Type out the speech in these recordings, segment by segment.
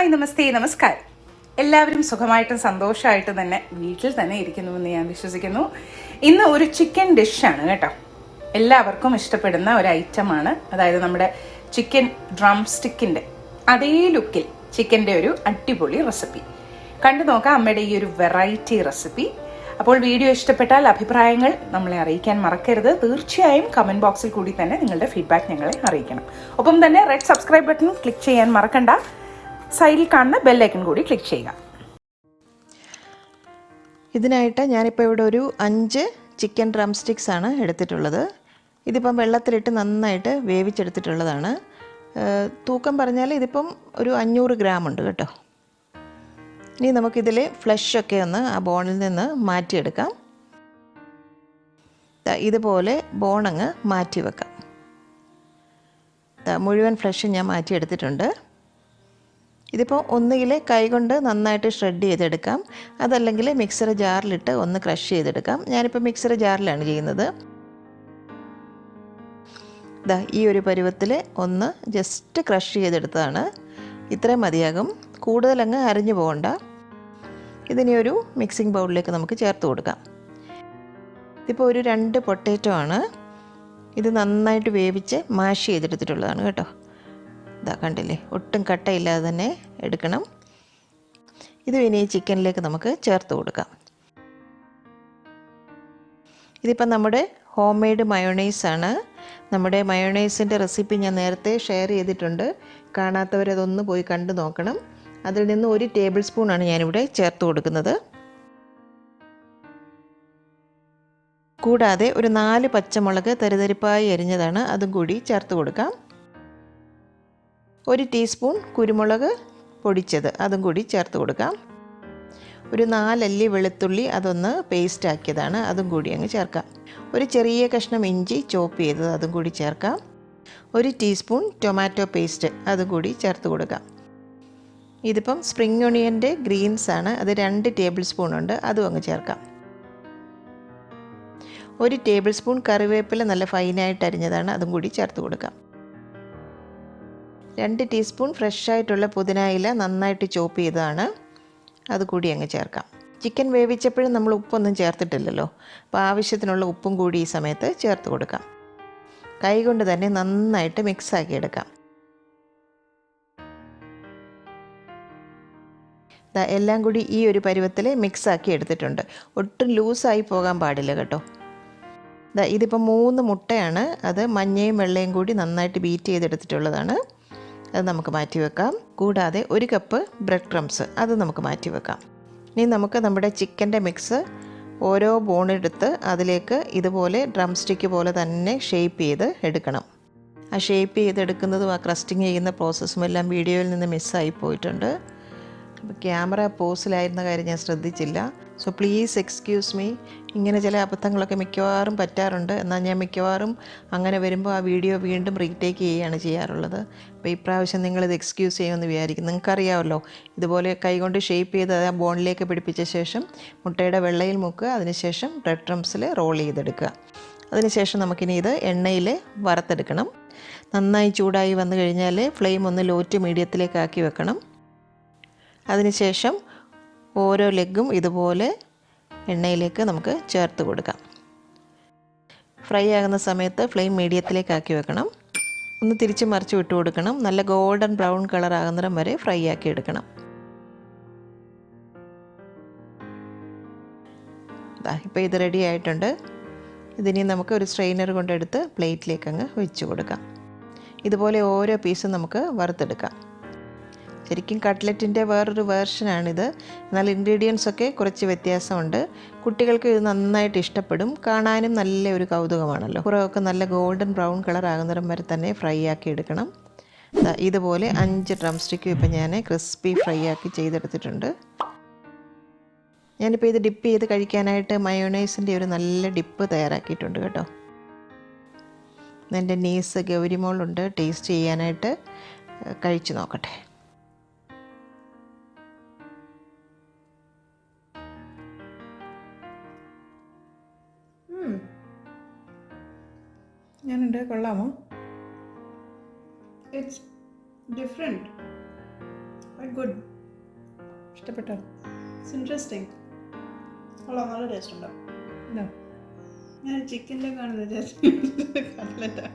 Hi നമസ്തേ നമസ്കാരം. എല്ലാവരും സുഖമായിട്ടും സന്തോഷമായിട്ടും തന്നെ വീട്ടിൽ തന്നെ ഇരിക്കുന്നുവെന്ന് ഞാൻ വിശ്വസിക്കുന്നു. ഇന്ന് ഒരു ചിക്കൻ ഡിഷാണ് കേട്ടോ. എല്ലാവർക്കും ഇഷ്ടപ്പെടുന്ന ഒരു ഐറ്റമാണ്. അതായത് നമ്മുടെ ചിക്കൻ ഡ്രം സ്റ്റിക്കിൻ്റെ അതേ ലുക്കിൽ ചിക്കൻ്റെ ഒരു അടിപൊളി റെസിപ്പി കണ്ടു നോക്കാം. അമ്മയുടെ ഈ ഒരു വെറൈറ്റി റെസിപ്പി. അപ്പോൾ വീഡിയോ ഇഷ്ടപ്പെട്ടാൽ അഭിപ്രായങ്ങൾ നമ്മളെ അറിയിക്കാൻ മറക്കരുത്. തീർച്ചയായും കമൻറ്റ് ബോക്സിൽ കൂടി തന്നെ നിങ്ങളുടെ ഫീഡ്ബാക്ക് ഞങ്ങളെ അറിയിക്കണം. ഒപ്പം തന്നെ റെഡ് സബ്സ്ക്രൈബ് ബട്ടൺ ക്ലിക്ക് ചെയ്യാൻ മറക്കണ്ട. സൈഡിൽ കാണുന്ന ബെല്ലൈക്കൺ കൂടി ക്ലിക്ക് ചെയ്യുക. ഇതിനായിട്ട് ഞാനിപ്പോൾ ഇവിടെ ഒരു 5 ചിക്കൻ ഡ്രം സ്റ്റിക്സ് ആണ് എടുത്തിട്ടുള്ളത്. ഇതിപ്പം വെള്ളത്തിലിട്ട് നന്നായിട്ട് വേവിച്ചെടുത്തിട്ടുള്ളതാണ്. തൂക്കം പറഞ്ഞാൽ ഇതിപ്പം ഒരു 500 ഗ്രാം ഉണ്ട് കേട്ടോ. ഇനി നമുക്കിതിൽ ഫ്ലഷൊക്കെ ഒന്ന് ആ ബോണിൽ നിന്ന് മാറ്റിയെടുക്കാം. ഇതുപോലെ ബോണങ്ങ് മാറ്റി വെക്കാം. മുഴുവൻ ഫ്ലഷ് ഞാൻ മാറ്റിയെടുത്തിട്ടുണ്ട്. ഇതിപ്പോൾ ഒന്നുകിൽ കൈകൊണ്ട് നന്നായിട്ട് ഷ്രെഡ് ചെയ്തെടുക്കാം, അതല്ലെങ്കിൽ മിക്സർ ജാറിലിട്ട് ഒന്ന് ക്രഷ് ചെയ്തെടുക്കാം. ഞാനിപ്പോൾ മിക്സർ ജാറിലാണ് ചെയ്യുന്നത്. ഈ ഒരു പരുവത്തിൽ ഒന്ന് ജസ്റ്റ് ക്രഷ് ചെയ്തെടുത്തതാണ്. ഇത്രയും മതിയാകും, കൂടുതലങ്ങ് അരിഞ്ഞു പോകണ്ട. ഇതിനെ ഒരു മിക്സിംഗ് ബൗളിലേക്ക് നമുക്ക് ചേർത്ത് കൊടുക്കാം. ഇതിപ്പോൾ ഒരു 2 പൊട്ടാറ്റോ ആണ്. ഇത് നന്നായിട്ട് വേവിച്ച് മാഷ് ചെയ്തെടുത്തിട്ടുള്ളതാണ് കേട്ടോ. കണ്ടില്ലേ, ഒട്ടും കട്ടയില്ലാതെ തന്നെ എടുക്കണം. ഇത് ഇനി ചിക്കനിലേക്ക് നമുക്ക് ചേർത്ത് കൊടുക്കാം. ഇതിപ്പം നമ്മുടെ ഹോം മെയ്ഡ് മയോണൈസാണ്. നമ്മുടെ മയോണൈസിൻ്റെ റെസിപ്പി ഞാൻ നേരത്തെ ഷെയർ ചെയ്തിട്ടുണ്ട്. കാണാത്തവരതൊന്ന് പോയി കണ്ടു നോക്കണം. അതിൽ നിന്ന് 1 ടേബിൾ സ്പൂണാണ് ഞാനിവിടെ ചേർത്ത് കൊടുക്കുന്നത്. കൂടാതെ ഒരു 4 പച്ചമുളക് തരിതരിപ്പായി അരിഞ്ഞതാണ്, അതും കൂടി ചേർത്ത് കൊടുക്കാം. 1 ടീസ്പൂൺ കുരുമുളക് പൊടിച്ചത്, അതും കൂടി ചേർത്ത് കൊടുക്കാം. ഒരു 4 അല്ലി വെളുത്തുള്ളി, അതൊന്ന് പേസ്റ്റ് ആക്കിയതാണ്, അതും കൂടി അങ്ങ് ചേർക്കാം. ഒരു ചെറിയ കഷ്ണം ഇഞ്ചി ചോപ്പ് ചെയ്തത്, അതും കൂടി ചേർക്കാം. 1 ടീസ്പൂൺ ടൊമാറ്റോ പേസ്റ്റ്, അതും കൂടി ചേർത്ത് കൊടുക്കാം. ഇതിപ്പം സ്പ്രിംഗ് ഒണിയൻ്റെ ഗ്രീൻസ് ആണ്, അത് 2 ടേബിൾ സ്പൂൺ ഉണ്ട്, അതും അങ്ങ് ചേർക്കാം. 1 ടേബിൾ സ്പൂൺ കറിവേപ്പില നല്ല ഫൈനായിട്ട് അരിഞ്ഞതാണ്, അതും കൂടി ചേർത്ത് കൊടുക്കാം. 2 ടീസ്പൂൺ ഫ്രഷായിട്ടുള്ള പുതിന ഇല നന്നായിട്ട് ചോപ്പ് ചെയ്തതാണ്, അതുകൂടി അങ്ങ് ചേർക്കാം. ചിക്കൻ വേവിച്ചപ്പോഴും നമ്മൾ ഉപ്പൊന്നും ചേർത്തിട്ടില്ലല്ലോ, അപ്പോൾ ആവശ്യത്തിനുള്ള ഉപ്പും കൂടി ഈ സമയത്ത് ചേർത്ത് കൊടുക്കാം. കൈ കൊണ്ട് തന്നെ നന്നായിട്ട് മിക്സാക്കി എടുക്കാം. എല്ലാം കൂടി ഈ ഒരു പരുവത്തിൽ മിക്സാക്കി എടുത്തിട്ടുണ്ട്. ഒട്ടും ലൂസായി പോകാൻ പാടില്ല കേട്ടോ. ഇതിപ്പോൾ 3 മുട്ടയാണ്, അത് മഞ്ഞയും വെള്ളയും കൂടി നന്നായിട്ട് ബീറ്റ് ചെയ്തെടുത്തിട്ടുള്ളതാണ്. അത് നമുക്ക് മാറ്റി വെക്കാം. കൂടാതെ 1 കപ്പ് ബ്രെഡ് ക്രംസ്, അത് നമുക്ക് മാറ്റി വെക്കാം. ഇനി നമുക്ക് നമ്മുടെ ചിക്കൻ്റെ മിക്സ് ഓരോ ബോണെടുത്ത് അതിലേക്ക് ഇതുപോലെ ഡ്രം സ്റ്റിക്ക് പോലെ തന്നെ ഷേപ്പ് ചെയ്ത് എടുക്കണം. ആ ഷേപ്പ് ചെയ്തെടുക്കുന്നതും ആ ക്രസ്റ്റിങ് ചെയ്യുന്ന പ്രോസസ്സും എല്ലാം വീഡിയോയിൽ നിന്ന് മിസ്സായി പോയിട്ടുണ്ട്. അപ്പോൾ ക്യാമറ പോസിലായിരുന്ന കാര്യം ഞാൻ ശ്രദ്ധിച്ചില്ല. So please excuse me. ഇങ്ങനെ ചില അബദ്ധങ്ങളൊക്കെ മിക്കവാറും പറ്റാറുണ്ട്. എന്നാൽ ഞാൻ മിക്കവാറും അങ്ങനെ വരുമ്പോൾ ആ വീഡിയോ വീണ്ടും റീടേക്ക് ചെയ്യുകയാണ് ചെയ്യാറുള്ളത്. അപ്പോൾ ഇപ്രാവശ്യം നിങ്ങളിത് എക്സ്ക്യൂസ് ചെയ്യുമെന്ന് വിചാരിക്കും. നിങ്ങൾക്കറിയാമല്ലോ, ഇതുപോലെ കൈകൊണ്ട് ഷേപ്പ് ചെയ്ത് ആ ബോണിലേക്ക് പിടിപ്പിച്ച ശേഷം മുട്ടയുടെ വെള്ളയിൽ മുക്കുക, അതിനുശേഷം ബ്രെഡ് ക്രംസിൽ റോൾ ചെയ്തെടുക്കുക. അതിനുശേഷം നമുക്കിനി ഇത് എണ്ണയിൽ വറുത്തെടുക്കണം. നന്നായി ചൂടായി വന്നു കഴിഞ്ഞാൽ ഫ്ലെയിം ഒന്ന് ലോ ടു മീഡിയത്തിലേക്ക് ആക്കി വെക്കണം. അതിനുശേഷം ഓരോ ലെഗും ഇതുപോലെ എണ്ണയിലേക്ക് നമുക്ക് ചേർത്ത് കൊടുക്കാം. ഫ്രൈ ആകുന്ന സമയത്ത് ഫ്ലെയിം മീഡിയത്തിലേക്ക് ആക്കി വെക്കണം. ഒന്ന് തിരിച്ച് മറിച്ച് വിട്ട് കൊടുക്കണം. നല്ല ഗോൾഡൻ ബ്രൗൺ കളർ ആകുന്നിടം വരെ ഫ്രൈ ആക്കി എടുക്കണം. ഇപ്പോൾ ഇത് റെഡി ആയിട്ടുണ്ട്. ഇതിനി നമുക്ക് ഒരു സ്ട്രെയിനർ കൊണ്ടെടുത്ത് പ്ലേറ്റിലേക്ക് അങ്ങ് വെച്ച് കൊടുക്കാം. ഇതുപോലെ ഓരോ പീസും നമുക്ക് വറുത്തെടുക്കാം. ശരിക്കും കട്ട്ലറ്റിൻ്റെ വേറൊരു വേർഷനാണിത്. എന്നാൽ ഇൻഗ്രീഡിയൻസൊക്കെ കുറച്ച് വ്യത്യാസമുണ്ട്. കുട്ടികൾക്ക് ഇത് നന്നായിട്ട് ഇഷ്ടപ്പെടും. കാണാനും നല്ല ഒരു കൗതുകമാണല്ലോ. പുറമൊക്കെ നല്ല ഗോൾഡൻ ബ്രൗൺ കളർ ആകുന്നിടം വരെ തന്നെ ഫ്രൈ ആക്കി എടുക്കണം. ഇതുപോലെ 5 ഡ്രം സ്റ്റിക്കും ഇപ്പം ഞാൻ ക്രിസ്പി ഫ്രൈ ആക്കി ചെയ്തെടുത്തിട്ടുണ്ട്. ഞാനിപ്പോൾ ഇത് ഡിപ്പ് ചെയ്ത് കഴിക്കാനായിട്ട് മയോണൈസിൻ്റെ ഒരു നല്ല ഡിപ്പ് തയ്യാറാക്കിയിട്ടുണ്ട് കേട്ടോ. എൻ്റെ നീസ് ഗൗരിമോളുണ്ട്, ടേസ്റ്റ് ചെയ്യാനായിട്ട്. കഴിച്ചു നോക്കട്ടെ. ഞാനുണ്ട്, കൊള്ളാമോ? It's different. ഗുഡ്. ഇഷ്ടപ്പെട്ടോ? It's interesting. നല്ല ടേസ്റ്റ് ഉണ്ടോ? ഞാൻ ചിക്കനിലേക്കാണ് കട്ട്ലറ്റാ.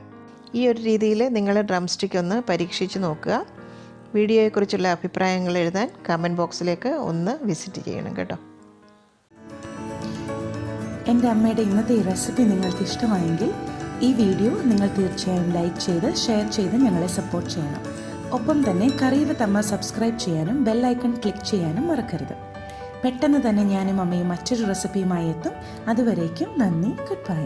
ഈ ഒരു രീതിയിൽ നിങ്ങൾ ഡ്രം സ്റ്റിക്ക് ഒന്ന് പരീക്ഷിച്ച് നോക്കുക. വീഡിയോയെക്കുറിച്ചുള്ള അഭിപ്രായങ്ങൾ എഴുതാൻ കമൻറ്റ് ബോക്സിലേക്ക് ഒന്ന് വിസിറ്റ് ചെയ്യണം കേട്ടോ. എൻ്റെ അമ്മയുടെ ഇന്നത്തെ ഈ റെസിപ്പി നിങ്ങൾക്ക് ഇഷ്ടമായെങ്കിൽ ഈ വീഡിയോ നിങ്ങൾ തീർച്ചയായും ലൈക്ക് ചെയ്ത് ഷെയർ ചെയ്ത് ഞങ്ങളെ സപ്പോർട്ട് ചെയ്യണം. ഒപ്പം തന്നെ കറി വിത്ത് അമ്മ സബ്സ്ക്രൈബ് ചെയ്യാനും ബെൽ ഐക്കൺ ക്ലിക്ക് ചെയ്യാനും മറക്കരുത്. പെട്ടെന്ന് തന്നെ ഞാനും അമ്മയും മറ്റൊരു റെസിപ്പിയുമായി എത്തും. അതുവരേക്കും നന്ദി. Good bye.